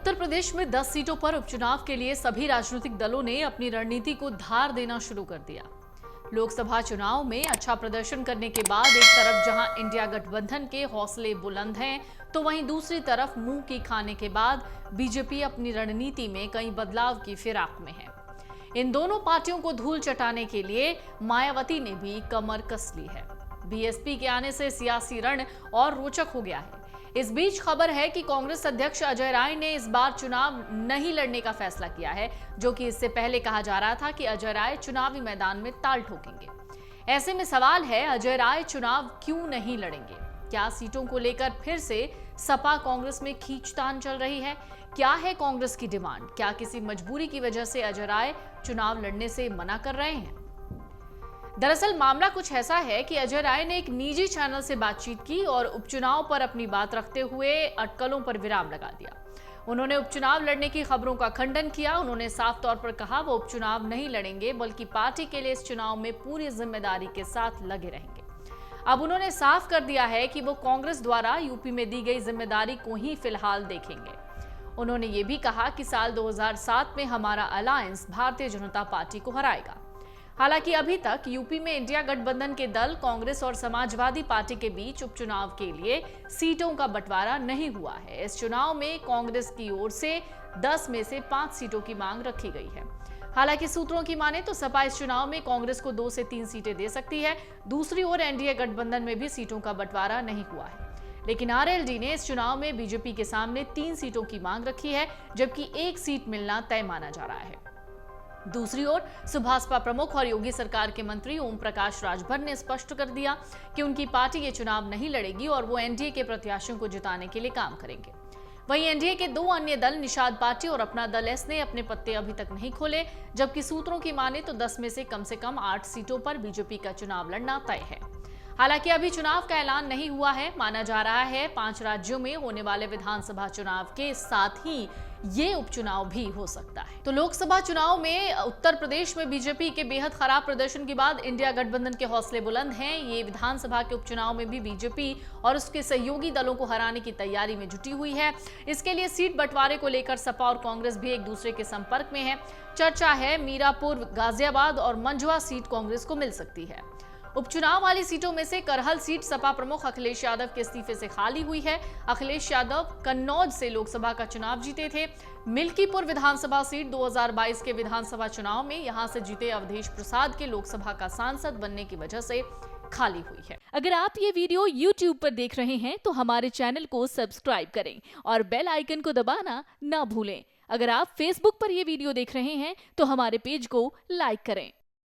उत्तर प्रदेश में 10 सीटों पर उपचुनाव के लिए सभी राजनीतिक दलों ने अपनी रणनीति को धार देना शुरू कर दिया। लोकसभा चुनाव में अच्छा प्रदर्शन करने के बाद एक तरफ जहां इंडिया गठबंधन के हौसले बुलंद हैं, तो वहीं दूसरी तरफ मुंह की खाने के बाद बीजेपी अपनी रणनीति में कई बदलाव की फिराक में है। इन दोनों पार्टियों को धूल चटाने के लिए मायावती ने भी कमर कस ली है। बीएसपी के आने से सियासी रण और रोचक हो गया है। इस बीच खबर है कि कांग्रेस अध्यक्ष अजय राय ने इस बार चुनाव नहीं लड़ने का फैसला किया है, जो कि इससे पहले कहा जा रहा था कि अजय राय चुनावी मैदान में ताल ठोकेंगे। ऐसे में सवाल है, अजय राय चुनाव क्यों नहीं लड़ेंगे? क्या सीटों को लेकर फिर से सपा कांग्रेस में खींचतान चल रही है? क्या है कांग्रेस की डिमांड? क्या किसी मजबूरी की वजह से अजय राय चुनाव लड़ने से मना कर रहे हैं? दरअसल मामला कुछ ऐसा है कि अजय राय ने एक निजी चैनल से बातचीत की और उपचुनाव पर अपनी बात रखते हुए अटकलों पर विराम लगा दिया। उन्होंने उपचुनाव लड़ने की खबरों का खंडन किया। उन्होंने साफ तौर पर कहा वो उपचुनाव नहीं लड़ेंगे, बल्कि पार्टी के लिए इस चुनाव में पूरी जिम्मेदारी के साथ लगे रहेंगे। अब उन्होंने साफ कर दिया है कि वो कांग्रेस द्वारा यूपी में दी गई जिम्मेदारी को ही फिलहाल देखेंगे। उन्होंने ये भी कहा कि साल 2007 में हमारा अलायंस भारतीय जनता पार्टी को हराएगा। हालांकि अभी तक यूपी में इंडिया गठबंधन के दल कांग्रेस और समाजवादी पार्टी के बीच उपचुनाव के लिए सीटों का बंटवारा नहीं हुआ है। इस चुनाव में कांग्रेस की ओर से 10 में से 5 सीटों की मांग रखी गई है। हालांकि सूत्रों की माने तो सपा इस चुनाव में कांग्रेस को 2 से 3 सीटें दे सकती है। दूसरी ओर एनडीए गठबंधन में भी सीटों का बंटवारा नहीं हुआ है, लेकिन आरएलडी ने इस चुनाव में बीजेपी के सामने 3 सीटों की मांग रखी है, जबकि 1 सीट मिलना तय माना जा रहा है। दूसरी ओर सुभाषपा प्रमुख और योगी सरकार के मंत्री ओम प्रकाश राजभर ने स्पष्ट कर दिया कि उनकी पार्टी ये चुनाव नहीं लड़ेगी और वो एनडीए के प्रत्याशियों को जिताने के लिए काम करेंगे। वहीं एनडीए के 2 अन्य दल निषाद पार्टी और अपना दल एस ने अपने पत्ते अभी तक नहीं खोले, जबकि सूत्रों की माने तो 10 में से कम 8 सीटों पर बीजेपी का चुनाव लड़ना तय है। हालांकि अभी चुनाव का ऐलान नहीं हुआ है। माना जा रहा है 5 राज्यों में होने वाले विधानसभा चुनाव के साथ ही ये उपचुनाव भी हो सकता है। तो लोकसभा चुनाव में उत्तर प्रदेश में बीजेपी के बेहद खराब प्रदर्शन के बाद इंडिया गठबंधन के हौसले बुलंद हैं। ये विधानसभा के उपचुनाव में भी बीजेपी और उसके सहयोगी दलों को हराने की तैयारी में जुटी हुई है। इसके लिए सीट बंटवारे को लेकर सपा और कांग्रेस भी एक दूसरे के संपर्क में है। चर्चा है मीरापुर, गाजियाबाद और मंझवा सीट कांग्रेस को मिल सकती है। उपचुनाव वाली सीटों में से करहल सीट सपा प्रमुख अखिलेश यादव के इस्तीफे से खाली हुई है। अखिलेश यादव कन्नौज से लोकसभा का चुनाव जीते थे। मिल्कीपुर विधानसभा सीट 2022 के विधानसभा चुनाव में यहां से जीते अवधेश प्रसाद के लोकसभा का सांसद बनने की वजह से खाली हुई है। अगर आप ये वीडियो YouTube पर देख रहे हैं तो हमारे चैनल को सब्सक्राइब करें और बेल आइकन को दबाना ना भूलें। अगर आप Facebook पर ये वीडियो देख रहे हैं तो हमारे पेज को लाइक करें।